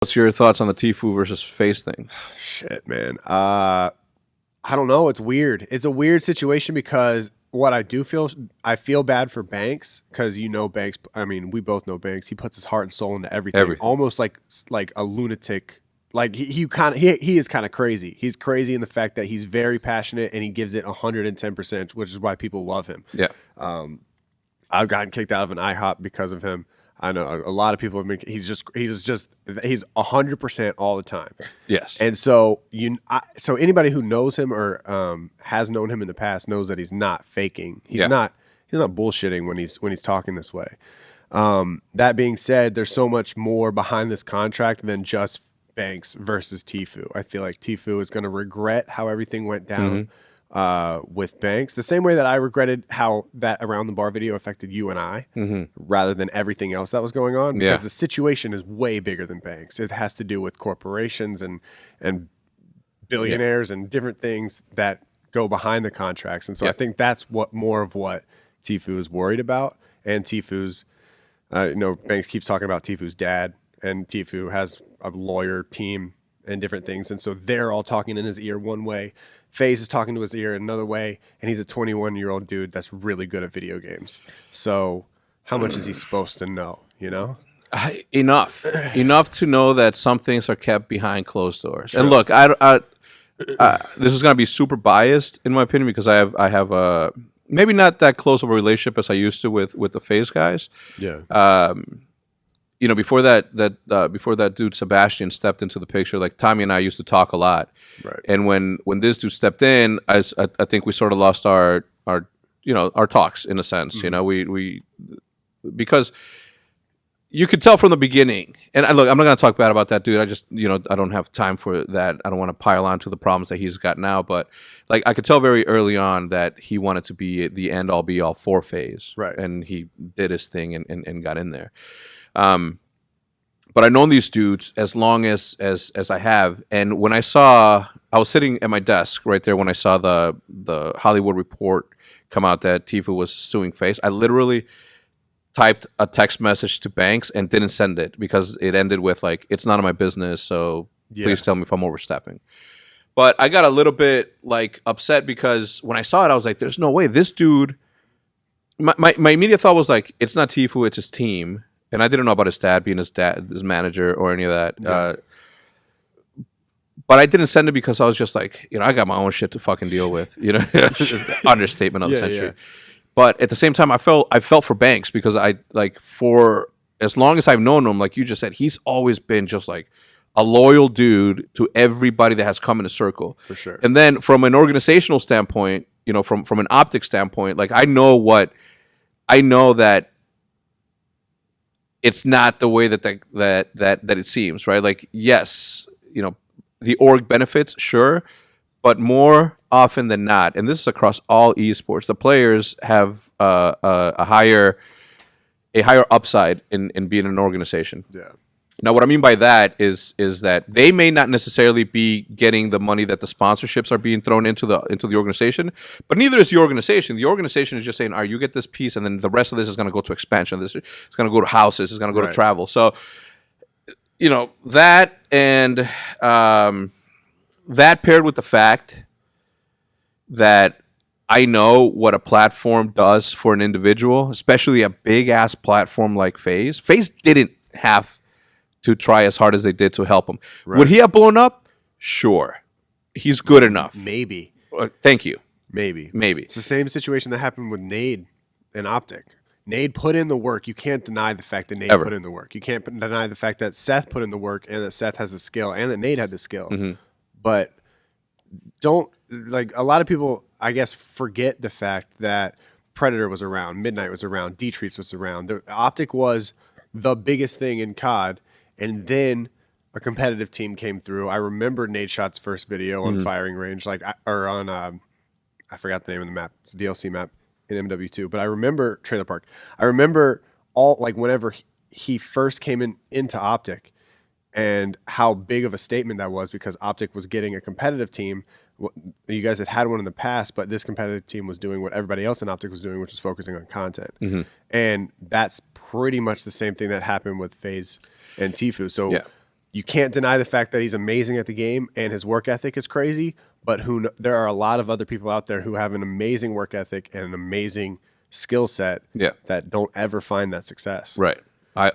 what's your thoughts on the TFUE versus Faze thing? Shit, man. I don't know. It's weird. It's a weird situation because what I feel bad for Banks because Banks. I mean, we both know Banks. He puts his heart and soul into everything. Almost like a lunatic. Like he is kind of crazy. He's crazy in the fact that he's very passionate and he gives it 110%, which is why people love him. Yeah. I've gotten kicked out of an IHOP because of him. I know a lot of people have been. He's 100% all the time. Yes. And so so anybody who knows him or has known him in the past knows that he's not faking. He's not bullshitting when he's talking this way. That being said, there's so much more behind this contract than just Banks versus TFUE. I feel like TFUE is going to regret how everything went down with Banks, the same way that I regretted how that Around the Bar video affected you and I, rather than everything else that was going on. Because the situation is way bigger than Banks. It has to do with corporations and billionaires and different things that go behind the contracts. And so I think that's more of what TFUE is worried about. And TFUE's, Banks keeps talking about TFUE's dad, and TFUE has a lawyer team and different things. And so they're all talking in his ear one way. Faze is talking to his ear another way, and he's a 21-year-old dude that's really good at video games. So how much is he supposed to know, Enough to know that some things are kept behind closed doors. Sure. And look, I this is going to be super biased in my opinion because I have a maybe not that close of a relationship as I used to with the Faze guys. Yeah. Before that dude Sebastian stepped into the picture, like Tommy and I used to talk a lot. Right. And when this dude stepped in, I think we sort of lost our talks in a sense. We because you could tell from the beginning. And look, I'm not going to talk bad about that dude. I just I don't have time for that. I don't want to pile on to the problems that he's got now. But like I could tell very early on that he wanted to be the end all be all for Faze. Right. And he did his thing and got in there. But I've known these dudes as long as I have, and when I was sitting at my desk right there when I saw the Hollywood Report come out that TFUE was suing Faze, I literally typed a text message to Banks and didn't send it because it ended with like, it's none of my business, so please tell me if I'm overstepping. But I got a little bit like upset because when I saw it, I was like, there's no way this dude. My immediate thought was like, it's not TFUE, it's his team. And I didn't know about his dad being his manager or any of that. Yeah. But I didn't send it because I was just like, I got my own shit to fucking deal with. Understatement of the century. Yeah. But at the same time, I felt for Banks because for as long as I've known him, like you just said, he's always been just like a loyal dude to everybody that has come in a circle. For sure. And then from an organizational standpoint, from an optics standpoint, like I know that it's not the way that it seems, right? Like, yes, the org benefits, sure, but more often than not, and this is across all esports, the players have a higher upside in being an organization. Yeah. Now, what I mean by that is that they may not necessarily be getting the money that the sponsorships are being thrown into the organization, but neither is the organization. The organization is just saying, all right, you get this piece, and then the rest of this is going to go to expansion. This is going to go to houses. It's going to go to travel. So, that and that paired with the fact that I know what a platform does for an individual, especially a big-ass platform like Faze. Faze didn't have to try as hard as they did to help him. Right. Would he have blown up? Sure. He's good enough. Maybe. Thank you. Maybe. It's the same situation that happened with Nade and Optic. Nade put in the work. You can't deny the fact that Nade put in the work. You can't deny the fact that Seth put in the work and that Seth has the skill and that Nade had the skill. Mm-hmm. But a lot of people, I guess, forget the fact that Predator was around, Midnight was around, Deetrees was around. The Optic was the biggest thing in COD. And then a competitive team came through. I remember Nate Shot's first video on Firing Range, I forgot the name of the map. It's a DLC map in MW2. But I remember Trailer Park. I remember whenever he first came into Optic and how big of a statement that was because Optic was getting a competitive team. You guys had one in the past, but this competitive team was doing what everybody else in Optic was doing, which was focusing on content. And that's pretty much the same thing that happened with Faze and TFUE. So you can't deny the fact that he's amazing at the game and his work ethic is crazy. But there are a lot of other people out there who have an amazing work ethic and an amazing skill set that don't ever find that success. Right. I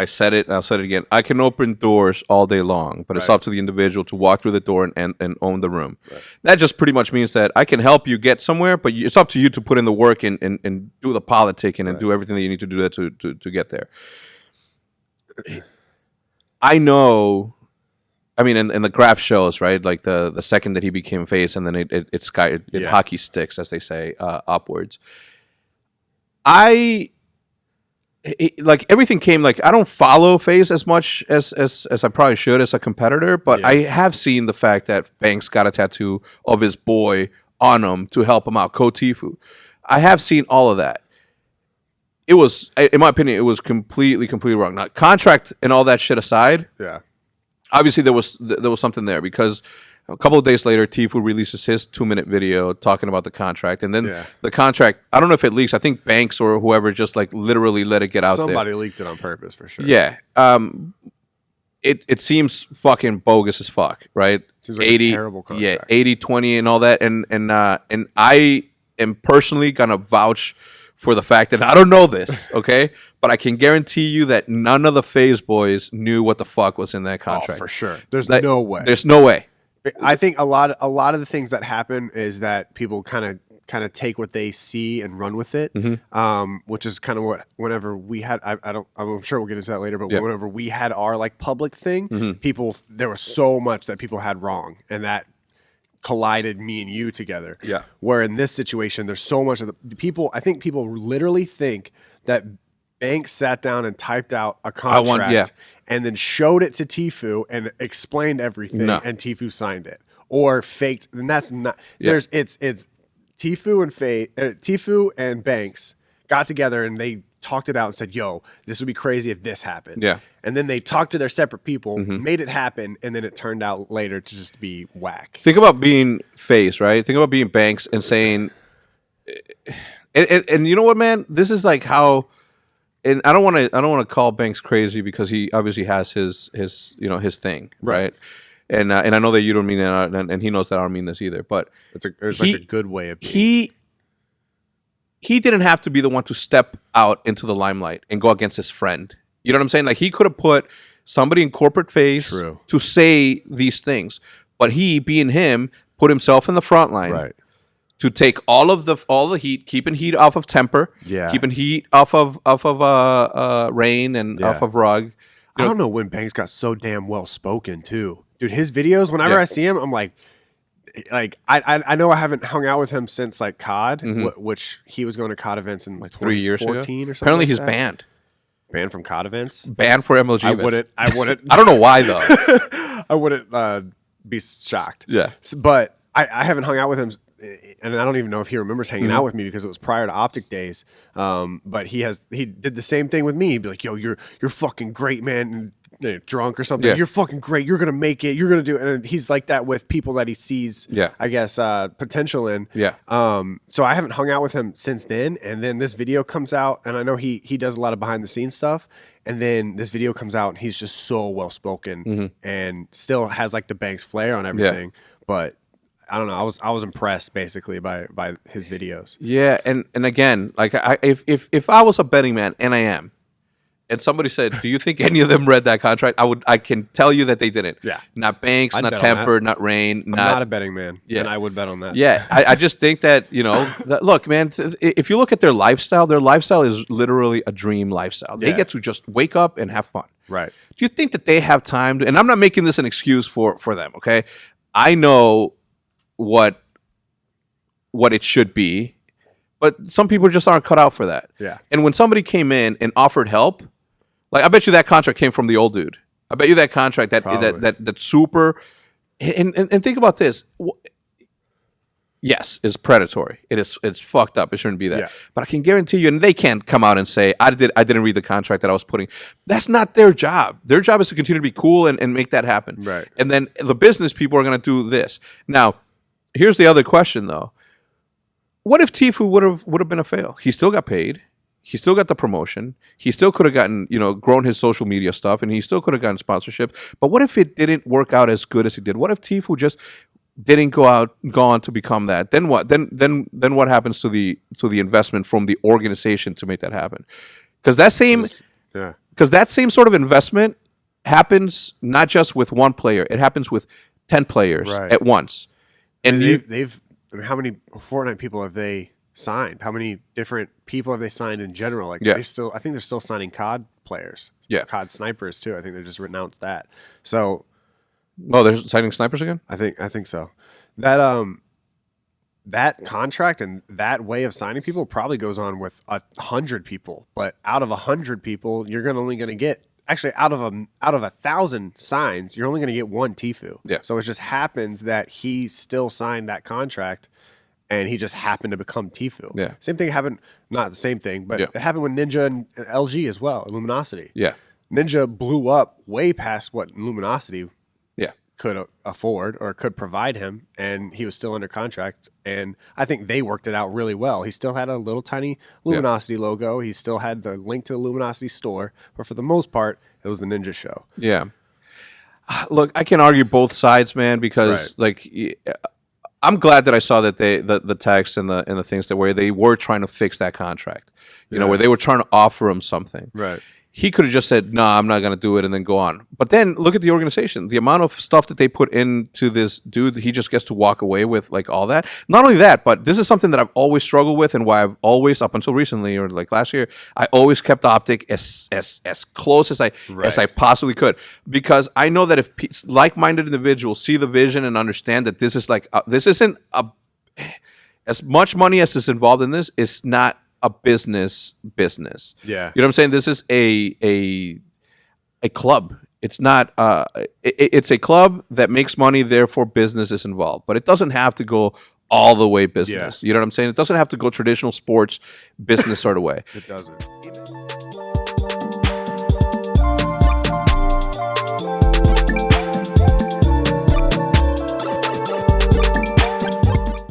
said it, and I'll say it again. I can open doors all day long, but it's up to the individual to walk through the door and own the room. Right. That just pretty much means that I can help you get somewhere, but it's up to you to put in the work and do the politicking and do everything that you need to do that to get there. I know. I mean, and the graph shows, right? Like the second that he became face, and then it hockey sticks, as they say, upwards. Like everything came like I don't follow Faze as much as I probably should as a competitor, but I have seen the fact that Banks got a tattoo of his boy on him to help him out, TFUE. I have seen all of that. It was, in my opinion, it was completely wrong. Now, contract and all that shit aside, obviously there was something there because a couple of days later, TFUE releases his 2-minute video talking about the contract. And then the contract, I don't know if it leaks. I think Banks or whoever just like literally let it get out there. Somebody leaked it on purpose for sure. Yeah. It seems fucking bogus as fuck, right? Seems like 80, a terrible contract. Yeah, 80-20 and all that. And I am personally going to vouch for the fact that I don't know this, okay? But I can guarantee you that none of the Faze boys knew what the fuck was in that contract. Oh, for sure. There's no way. There's no way. I think a lot of the things that happen is that people kind of take what they see and run with it, which is kind of what whenever we had I'm sure we'll get into that later, but whenever we had our like public thing, there was so much that people had wrong, and that collided me and you together. Yeah. Where in this situation, there's so much of the people. I think people literally think that Banks sat down and typed out a contract and then showed it to TFUE and explained everything, and TFUE signed it or faked. And that's not. There's it's TFUE and Banks got together and they talked it out and said, "Yo, this would be crazy if this happened." Yeah. And then they talked to their separate people, made it happen, and then it turned out later to just be whack. Think about being Faze, right? Think about being Banks and saying, and you know what, man? This is like how. And I don't want to call Banks crazy because he obviously has his thing, right? And I know that you don't mean that, and he knows that I don't mean this either. But there's like a good way of being. He didn't have to be the one to step out into the limelight and go against his friend. You know what I'm saying? Like he could have put somebody in corporate Faze to say these things, but he, being him, put himself in the front line, right? To take all the heat, keeping heat off of Temper, keeping heat off of Rain and off of Rug. I don't know when Banks got so damn well spoken too, dude. His videos, whenever I see him, I'm like I know I haven't hung out with him since like COD, which he was going to COD events in like 3 years ago or something. Apparently, he's banned. Banned from COD events. Banned for MLG events. I wouldn't. I don't know why though. I wouldn't be shocked. Yeah, but I haven't hung out with him. And I don't even know if he remembers hanging out with me because it was prior to Optic days. But he did the same thing with me. He'd be like, "Yo, you're fucking great, man." And, drunk or something. Yeah. You're fucking great. You're gonna make it. You're gonna do it. And he's like that with people that he sees. I guess potential in. So I haven't hung out with him since then. And then this video comes out, and I know he does a lot of behind the scenes stuff. And then this video comes out, and he's just so well spoken and still has like the Banks flair on everything. But I don't know. I was impressed basically by his videos. Yeah, and again, like if I was a betting man, and I am, and somebody said, "Do you think any of them read that contract?" I can tell you that they didn't. Yeah, not Banks, not Temper, not Rain. I'm not a betting man, and I would bet on that. Yeah, I just think that look, man, if you look at their lifestyle is literally a dream lifestyle. They get to just wake up and have fun. Right. Do you think that they have time to? And I'm not making this an excuse for them. Okay, I know what it should be, but some people just aren't cut out for that. Yeah. And when somebody came in and offered help, like I bet you that contract came from the old dude. I bet you that contract that super and think about this. Yes, it's predatory. It's fucked up. It shouldn't be that. Yeah. But I can guarantee you, and they can't come out and say, I didn't read the contract that I was putting. That's not their job. Their job is to continue to be cool and make that happen. Right. And then the business people are going to do this. Now, here's the other question, though. What if TFUE would have been a fail? He still got paid. He still got the promotion. He still could have gotten, grown his social media stuff, and he still could have gotten sponsorship. But what if it didn't work out as good as it did? What if TFUE just didn't go on to become that? Then what? Then what happens to the investment from the organization to make that happen? Because that same sort of investment happens not just with one player; it happens with 10 players at once. And they've how many Fortnite people have they signed? How many different people have they signed in general? Like I think they're still signing COD players. Yeah, COD snipers too. I think they just renounced that. So, they're signing snipers again. I think so. That contract and that way of signing people probably goes on with 100 people. But out of 100 people, you're only going to get actually out of 1,000 signs, you're only going to get one TFUE. Yeah. So it just happens that he still signed that contract. And he just happened to become TFUE. Yeah. Same thing happened, not the same thing, but it happened with Ninja and LG as well, Luminosity. Yeah. Ninja blew up way past what Luminosity could afford or could provide him, and he was still under contract. And I think they worked it out really well. He still had a little tiny Luminosity logo. He still had the link to the Luminosity store, but for the most part, it was the Ninja show. Yeah. Look, I can argue both sides, man, because I'm glad that I saw that the text and the things that where they were trying to fix that contract, where they were trying to offer him something. Right. He could have just said, "No, I'm not going to do it," and then go on. But then look at the organization, the amount of stuff that they put into this dude. He just gets to walk away with like all that. Not only that, but this is something that I've always struggled with, and why I've always, up until recently or like last year, I always kept Optic as close as I possibly could, because I know that if like-minded individuals see the vision and understand that this is this isn't as much money as is involved in this. It's not a business. Yeah. You know what I'm saying? This is a club. It's not it's a club that makes money, therefore business is involved. But it doesn't have to go all the way business. Yeah. You know what I'm saying? It doesn't have to go traditional sports business sort of way. It doesn't.